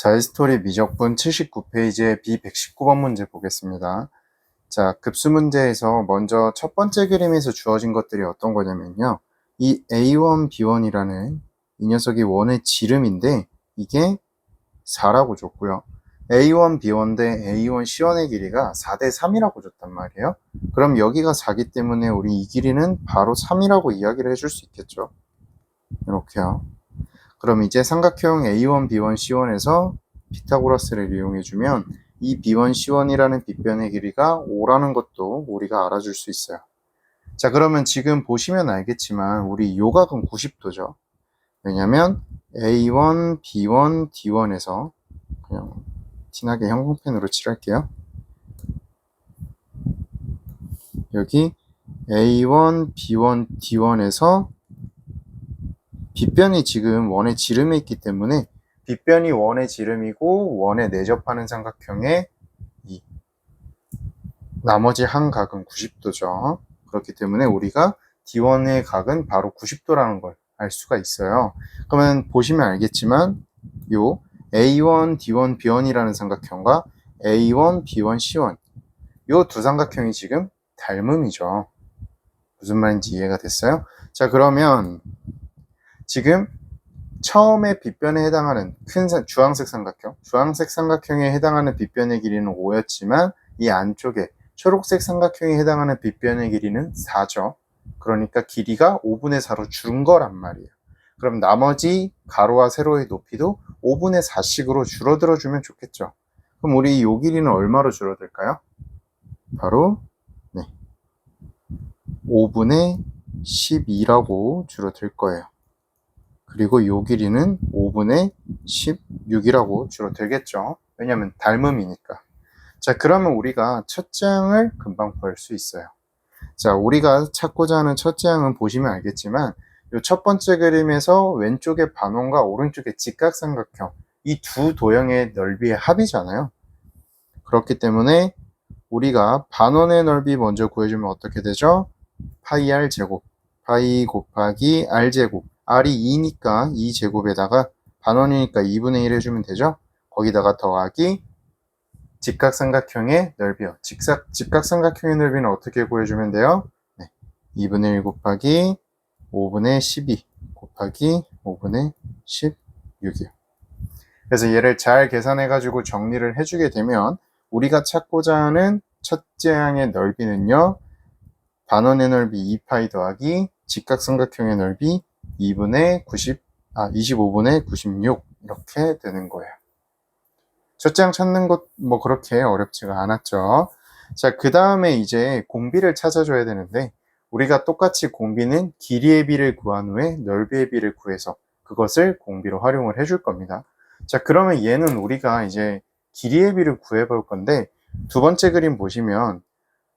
자이스토리 미적분 79페이지의 B119번 문제 보겠습니다. 자, 급수 문제에서 먼저 첫 번째 그림에서 주어진 것들이 어떤 거냐면요. 이 A1, B1이라는 이 녀석이 원의 지름인데 이게 4라고 줬고요. A1, B1 대 A1, C1의 길이가 4대 3이라고 줬단 말이에요. 그럼 여기가 4기 때문에 우리 이 길이는 바로 3이라고 이야기를 해줄 수 있겠죠. 이렇게요. 그럼 이제 삼각형 A1, B1, C1에서 피타고라스를 이용해주면 이 B1, C1이라는 빗변의 길이가 5라는 것도 우리가 알아줄 수 있어요. 자, 그러면 지금 보시면 알겠지만 우리 요각은 90도죠. 왜냐면 A1, B1, D1에서 그냥 진하게 형광펜으로 칠할게요. 여기 A1, B1, D1에서 빗변이 지금 원의 지름에 있기 때문에 빗변이 원의 지름이고 원에 내접하는 삼각형의 이 나머지 한 각은 90도죠. 그렇기 때문에 우리가 D1의 각은 바로 90도라는 걸 알 수가 있어요. 그러면 보시면 알겠지만 요 A1, D1, B1이라는 삼각형과 A1, B1, C1 요 두 삼각형이 지금 닮음이죠. 무슨 말인지 이해가 됐어요? 자, 그러면 지금 처음에 빗변에 해당하는 큰 주황색 삼각형에 해당하는 빗변의 길이는 5였지만 이 안쪽에 초록색 삼각형에 해당하는 빗변의 길이는 4죠. 그러니까 길이가 5분의 4로 줄은 거란 말이에요. 그럼 나머지 가로와 세로의 높이도 5분의 4씩으로 줄어들어 주면 좋겠죠. 그럼 우리 이 길이는 얼마로 줄어들까요? 바로 5분의 12라고 줄어들 거예요. 그리고 이 길이는 5분의 16이라고 줄어들겠죠. 왜냐하면 닮음이니까. 자, 그러면 우리가 첫째 항을 금방 구할 수 있어요. 자, 우리가 찾고자 하는 첫째 항은 보시면 알겠지만 이 첫 번째 그림에서 왼쪽의 반원과 오른쪽의 직각삼각형 이 두 도형의 넓이의 합이잖아요. 그렇기 때문에 우리가 반원의 넓이 먼저 구해주면 어떻게 되죠? 파이 r 제곱, 파이 곱하기 r 제곱, r이 2니까 2제곱에다가 반원이니까 2분의 1 해주면 되죠? 거기다가 더하기 직각삼각형의 넓이요. 직각삼각형의 넓이는 어떻게 구해주면 돼요? 2분의 1 곱하기 5분의 12 곱하기 5분의 16이요. 그래서 얘를 잘 계산해가지고 정리를 해주게 되면 우리가 찾고자 하는 첫째 항의 넓이는요. 반원의 넓이 2파이 더하기 직각삼각형의 넓이 25분의 96 이렇게 되는 거예요. 첫째 항 찾는 것 뭐 그렇게 어렵지가 않았죠. 자, 그 다음에 이제 공비를 찾아줘야 되는데 우리가 똑같이 공비는 길이의 비를 구한 후에 넓이의 비를 구해서 그것을 공비로 활용을 해줄 겁니다. 자, 그러면 얘는 우리가 이제 길이의 비를 구해볼 건데 두 번째 그림 보시면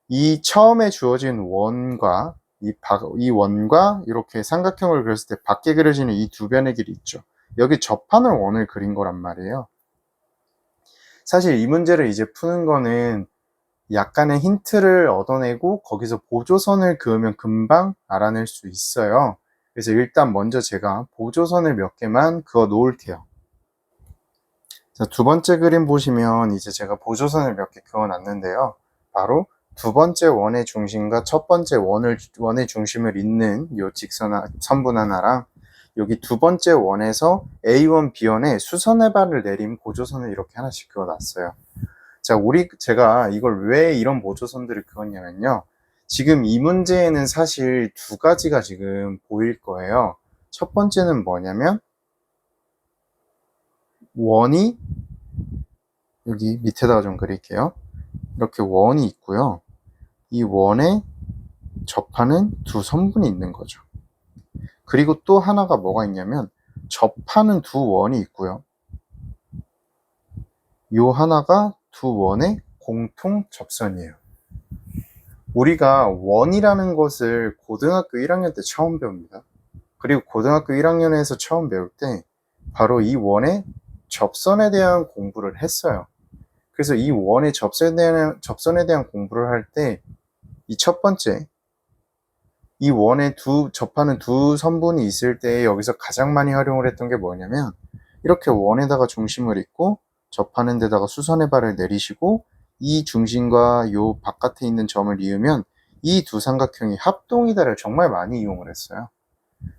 이 처음에 주어진 원과 이 원과 이렇게 삼각형을 그렸을 때 밖에 그려지는 이 두 변의 길이 있죠. 여기 접하는 원을 그린 거란 말이에요. 사실 이 문제를 이제 푸는 거는 약간의 힌트를 얻어내고 거기서 보조선을 그으면 금방 알아낼 수 있어요. 그래서 일단 먼저 제가 보조선을 몇 개만 그어 놓을게요. 자, 두 번째 그림 보시면 이제 제가 보조선을 몇 개 그어 놨는데요. 바로 두 번째 원의 중심과 첫 번째 원의 중심을 잇는 이 선분 하나랑 여기 두 번째 원에서 A1, B1에 수선의 발을 내린 보조선을 이렇게 하나씩 그어놨어요. 자, 제가 이걸 왜 이런 보조선들을 그었냐면요. 지금 이 문제에는 사실 두 가지가 지금 보일 거예요. 첫 번째는 뭐냐면 원이 여기 밑에다가 좀 그릴게요. 이렇게 원이 있고요. 이 원에 접하는 두 선분이 있는 거죠. 그리고 또 하나가 뭐가 있냐면 접하는 두 원이 있고요. 요 하나가 두 원의 공통 접선이에요. 우리가 원이라는 것을 고등학교 1학년 때 처음 배웁니다. 그리고 고등학교 1학년에서 처음 배울 때 바로 이 원의 접선에 대한 공부를 했어요. 그래서 이 원의 접선에 대한 공부를 할 때 이 첫 번째 이 원에 접하는 두 선분이 있을 때 여기서 가장 많이 활용을 했던 게 뭐냐면 이렇게 원에다가 중심을 있고 접하는 데다가 수선의 발을 내리시고 이 중심과 요 바깥에 있는 점을 이으면 이 두 삼각형이 합동이다를 정말 많이 이용을 했어요.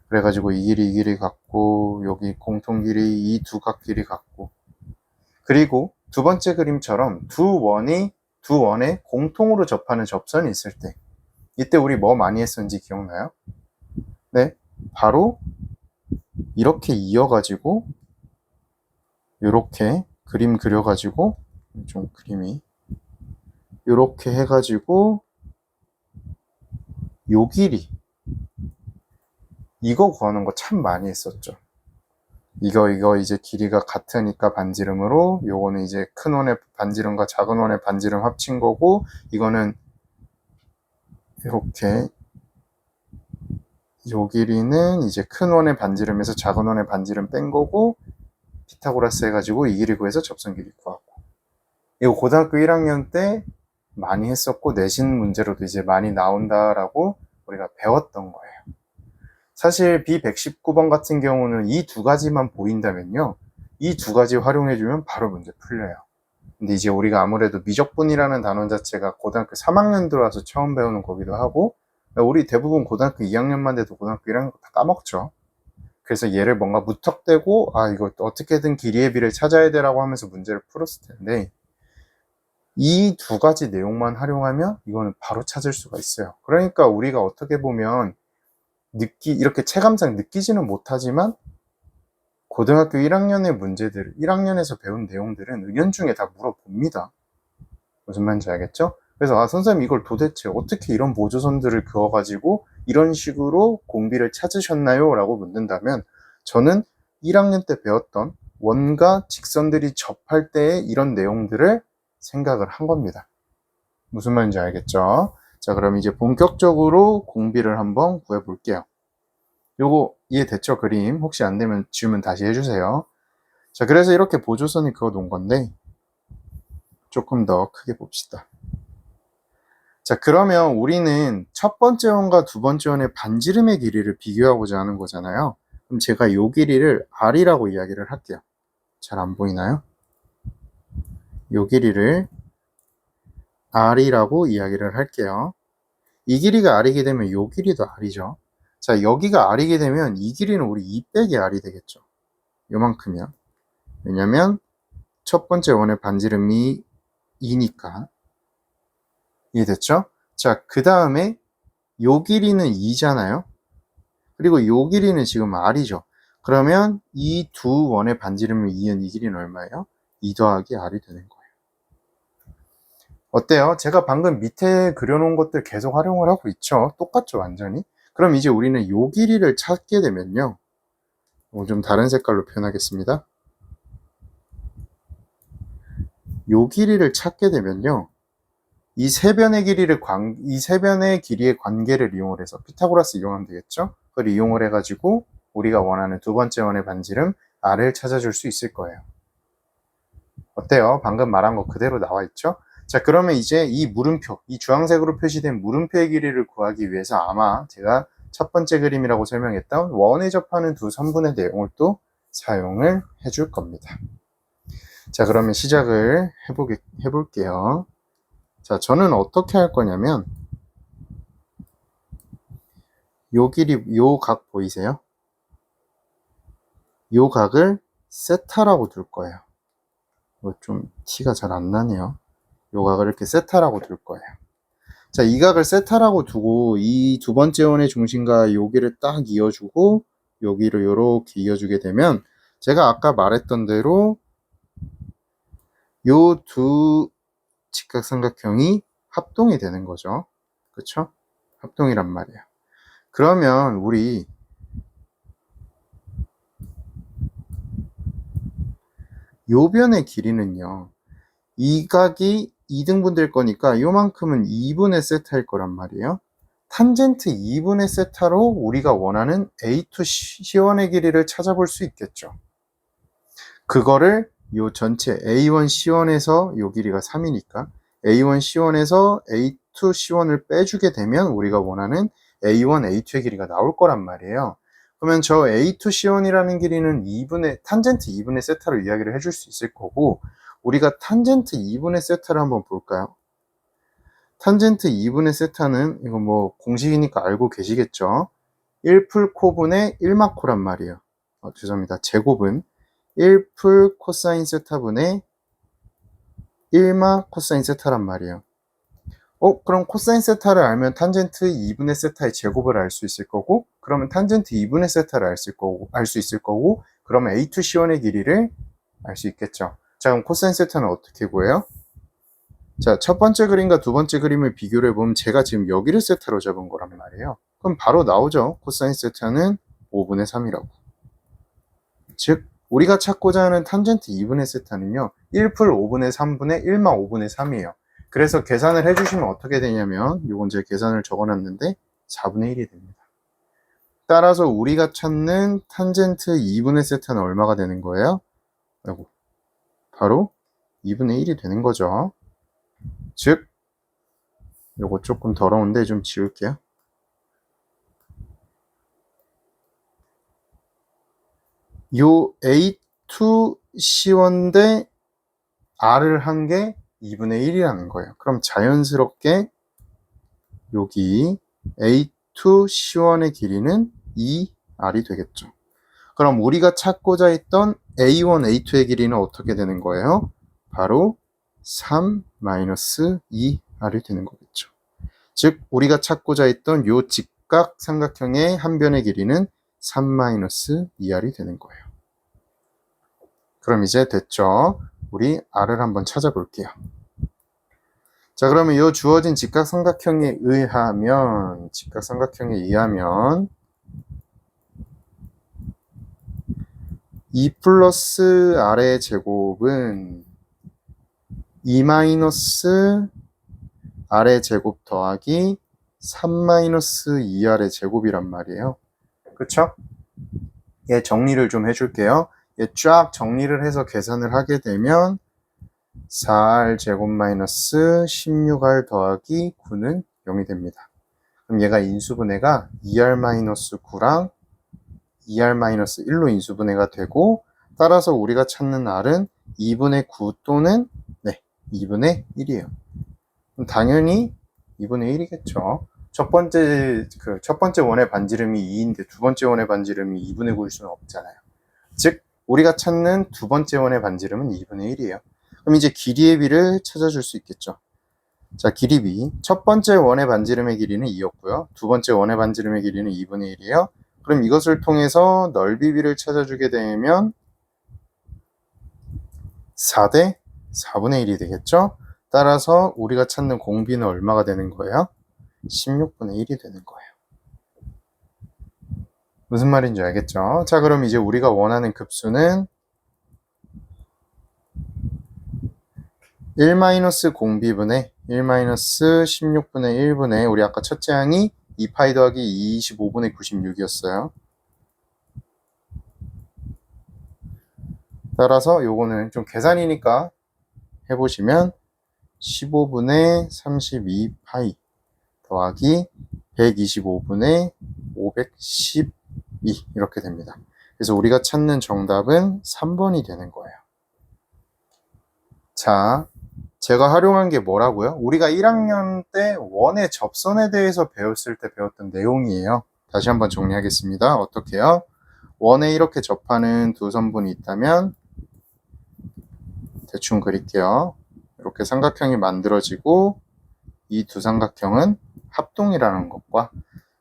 그래가지고 이 길이 같고 여기 공통 길이 이 두 각 길이 같고, 그리고 두 번째 그림처럼 두 원에 공통으로 접하는 접선이 있을 때 이때 우리 뭐 많이 했었는지 기억나요? 네, 바로 이렇게 이어가지고 이렇게 그림 그려가지고 좀 그림이 이렇게 해가지고 요 길이 이거 구하는 거 참 많이 했었죠. 이거 이제 길이가 같으니까 반지름으로, 요거는 이제 큰 원의 반지름과 작은 원의 반지름 합친 거고, 이거는 이렇게 요 길이는 이제 큰 원의 반지름에서 작은 원의 반지름 뺀 거고, 피타고라스 해가지고 이 길이 구해서 접선 길이 구하고. 이거 고등학교 1학년 때 많이 했었고 내신 문제로도 이제 많이 나온다라고 우리가 배웠던 거예요. 사실 B119번 같은 경우는 이 두 가지만 보인다면요, 이 두 가지 활용해주면 바로 문제 풀려요. 근데 이제 우리가 아무래도 미적분이라는 단원 자체가 고등학교 3학년 들어와서 처음 배우는 거기도 하고, 우리 대부분 고등학교 2학년만 돼도 고등학교 1학년 다 까먹죠. 그래서 얘를 뭔가 무턱대고 이거 어떻게든 길이의 비를 찾아야 되라고 하면서 문제를 풀었을 텐데, 이 두 가지 내용만 활용하면 이거는 바로 찾을 수가 있어요. 그러니까 우리가 어떻게 보면 이렇게 체감상 느끼지는 못하지만 고등학교 1학년의 문제들, 1학년에서 배운 내용들은 은연중에 다 물어봅니다. 무슨 말인지 알겠죠? 그래서 선생님 이걸 도대체 어떻게 이런 보조선들을 그어가지고 이런 식으로 공비를 찾으셨나요? 라고 묻는다면, 저는 1학년 때 배웠던 원과 직선들이 접할 때의 이런 내용들을 생각을 한 겁니다. 무슨 말인지 알겠죠? 자, 그럼 이제 본격적으로 공비를 한번 구해볼게요. 요거 이해됐죠? 그림 혹시 안 되면 지우면 다시 해주세요. 자, 그래서 이렇게 보조선이 그어 놓은 건데 조금 더 크게 봅시다. 자, 그러면 우리는 첫 번째 원과 두 번째 원의 반지름의 길이를 비교하고자 하는 거잖아요. 그럼 제가 요 길이를 R이라고 이야기를 할게요. 잘 안 보이나요? 요 길이를 R이라고 이야기를 할게요. 이 길이가 R이게 되면 요 길이도 R이죠. 자, 여기가 R이게 되면 이 길이는 우리 2 빼기 R이 되겠죠. 요만큼이요. 왜냐면 첫 번째 원의 반지름이 2니까. 이해됐죠? 자, 그 다음에 요 길이는 2잖아요. 그리고 요 길이는 지금 R이죠. 그러면 이 두 원의 반지름을 이은 이 길이는 얼마예요? 2 더하기 R이 되는 거예요. 어때요? 제가 방금 밑에 그려놓은 것들 계속 활용을 하고 있죠? 똑같죠, 완전히? 그럼 이제 우리는 요 길이를 찾게 되면요, 좀 다른 색깔로 표현하겠습니다. 요 길이를 찾게 되면요, 이 세 변의 길이의 관계를 이용을 해서 피타고라스 이용하면 되겠죠? 그걸 이용을 해가지고 우리가 원하는 두 번째 원의 반지름 R을 찾아줄 수 있을 거예요. 어때요? 방금 말한 거 그대로 나와 있죠? 자, 그러면 이제 이 물음표, 이 주황색으로 표시된 물음표의 길이를 구하기 위해서 아마 제가 첫 번째 그림이라고 설명했던 원에 접하는 두 선분의 내용을 또 사용을 해줄 겁니다. 자, 그러면 시작을 해볼게요. 자, 저는 어떻게 할 거냐면 요 길이, 요 각 보이세요? 요 각을 세타라고 둘 거예요. 좀 티가 잘 안 나네요. 요 각을 이렇게 세타라고 둘 거예요. 자, 이 각을 세타라고 두고 이 두 번째 원의 중심과 여기를 딱 이어주고 여기를 이렇게 이어주게 되면 제가 아까 말했던 대로 요 두 직각삼각형이 합동이 되는 거죠. 그쵸? 합동이란 말이에요. 그러면 우리 요 변의 길이는요, 이 각이 2등분 될 거니까 요만큼은 2분의 세타일 거란 말이에요. 탄젠트 2분의 세타로 우리가 원하는 A2 C1의 길이를 찾아볼 수 있겠죠. 그거를 요 전체 A1 C1에서 요 길이가 3이니까 A1 C1에서 A2 C1을 빼주게 되면 우리가 원하는 A1 A2의 길이가 나올 거란 말이에요. 그러면 저 A2C1이라는 길이는 탄젠트 2분의 세타로 이야기를 해줄 수 있을 거고, 우리가 탄젠트 2분의 세타를 한번 볼까요? 탄젠트 2분의 세타는 이거 뭐 공식이니까 알고 계시겠죠? 1풀코분의 1마코란 말이에요. 죄송합니다. 제곱은 1풀 코사인 세타분의 1마 코사인 세타란 말이에요. 그럼 코사인 세타를 알면 탄젠트 2분의 세타의 제곱을 알 수 있을 거고, 그러면 탄젠트 2분의 세타를 알 수 있을 거고, 그러면 A2C1의 길이를 알 수 있겠죠. 자, 그럼 코사인 세타는 어떻게 구해요? 자, 첫 번째 그림과 두 번째 그림을 비교를 해보면 제가 지금 여기를 세타로 잡은 거란 말이에요. 그럼 바로 나오죠. 코사인 세타는 5분의 3이라고. 즉, 우리가 찾고자 하는 탄젠트 2분의 세타는요, 1풀 5분의 3분의 1마 5분의 3이에요. 그래서 계산을 해주시면 어떻게 되냐면, 이건 제가 계산을 적어놨는데 4분의 1이 됩니다. 따라서 우리가 찾는 탄젠트 2분의 세타는 얼마가 되는 거예요? 바로 2분의 1이 되는 거죠. 즉, 요거 조금 더러운데 좀 지울게요. 요 A2C1 대 R을 한 게 2분의 1이라는 거예요. 그럼 자연스럽게 여기 A2C1의 길이는 2R이 되겠죠. 그럼 우리가 찾고자 했던 A1, A2의 길이는 어떻게 되는 거예요? 바로 3-2R이 되는 거겠죠. 즉, 우리가 찾고자 했던 요 직각 삼각형의 한 변의 길이는 3-2R이 되는 거예요. 그럼 이제 됐죠? 우리 R을 한번 찾아볼게요. 자, 그러면 이 주어진 직각삼각형에 의하면 2 플러스 R의 제곱은 2 마이너스 R의 제곱 더하기 3 마이너스 2R의 제곱이란 말이에요. 그쵸? 얘 정리를 좀 해줄게요. 얘 쫙 정리를 해서 계산을 하게 되면 4R 제곱 마이너스 16R 더하기 9는 0이 됩니다. 그럼 얘가 인수분해가 2R 마이너스 9랑 2R 마이너스 1로 인수분해가 되고, 따라서 우리가 찾는 R은 2분의 9 또는 2분의 1이에요. 그럼 당연히 2분의 1이겠죠. 첫 번째 원의 반지름이 2인데 두 번째 원의 반지름이 2분의 9일 수는 없잖아요. 즉, 우리가 찾는 두 번째 원의 반지름은 2분의 1이에요. 그럼 이제 길이의 비를 찾아줄 수 있겠죠. 자, 길이 비. 첫 번째 원의 반지름의 길이는 2였고요. 두 번째 원의 반지름의 길이는 2분의 1이에요. 그럼 이것을 통해서 넓이 비를 찾아주게 되면 4대 4분의 1이 되겠죠. 따라서 우리가 찾는 공비는 얼마가 되는 거예요? 16분의 1이 되는 거예요. 무슨 말인지 알겠죠? 자, 그럼 이제 우리가 원하는 급수는 1-공비분의 1-16분의 1분의 우리 아까 첫째 항이 2파이 더하기 25분의 96이었어요. 따라서 요거는 좀 계산이니까 해보시면 15분의 32파이 더하기 125분의 512 이렇게 됩니다. 그래서 우리가 찾는 정답은 3번이 되는 거예요. 자, 제가 활용한 게 뭐라고요? 우리가 1학년 때 원의 접선에 대해서 배웠을 때 배웠던 내용이에요. 다시 한번 정리하겠습니다. 어떻게요? 원에 이렇게 접하는 두 선분이 있다면 대충 그릴게요. 이렇게 삼각형이 만들어지고 이 두 삼각형은 합동이라는 것과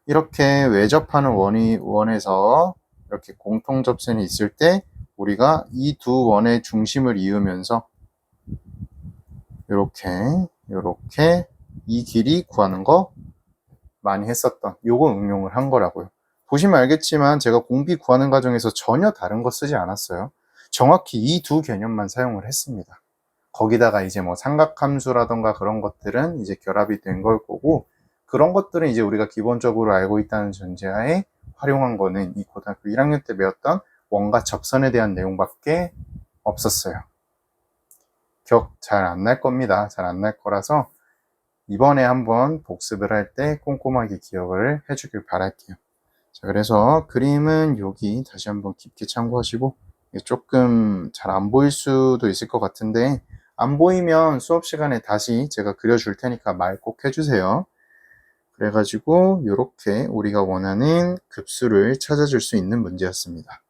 이렇게 외접하는 원에서 이렇게 공통 접선이 있을 때 우리가 이 두 원의 중심을 이으면서 이렇게 이 길이 구하는 거 많이 했었던 요거 응용을 한 거라고요. 보시면 알겠지만 제가 공비 구하는 과정에서 전혀 다른 거 쓰지 않았어요. 정확히 이 두 개념만 사용을 했습니다. 거기다가 이제 뭐 삼각함수라던가 그런 것들은 이제 결합이 된 걸 거고, 그런 것들은 이제 우리가 기본적으로 알고 있다는 전제하에 활용한 거는 이 고등학교 1학년 때 배웠던 원과 접선에 대한 내용밖에 없었어요. 기억 잘 안 날 겁니다. 잘 안 날 거라서 이번에 한번 복습을 할 때 꼼꼼하게 기억을 해주길 바랄게요. 자, 그래서 그림은 여기 다시 한번 깊게 참고하시고, 조금 잘 안 보일 수도 있을 것 같은데, 안 보이면 수업 시간에 다시 제가 그려줄 테니까 말 꼭 해주세요. 그래가지고 이렇게 우리가 원하는 급수를 찾아줄 수 있는 문제였습니다.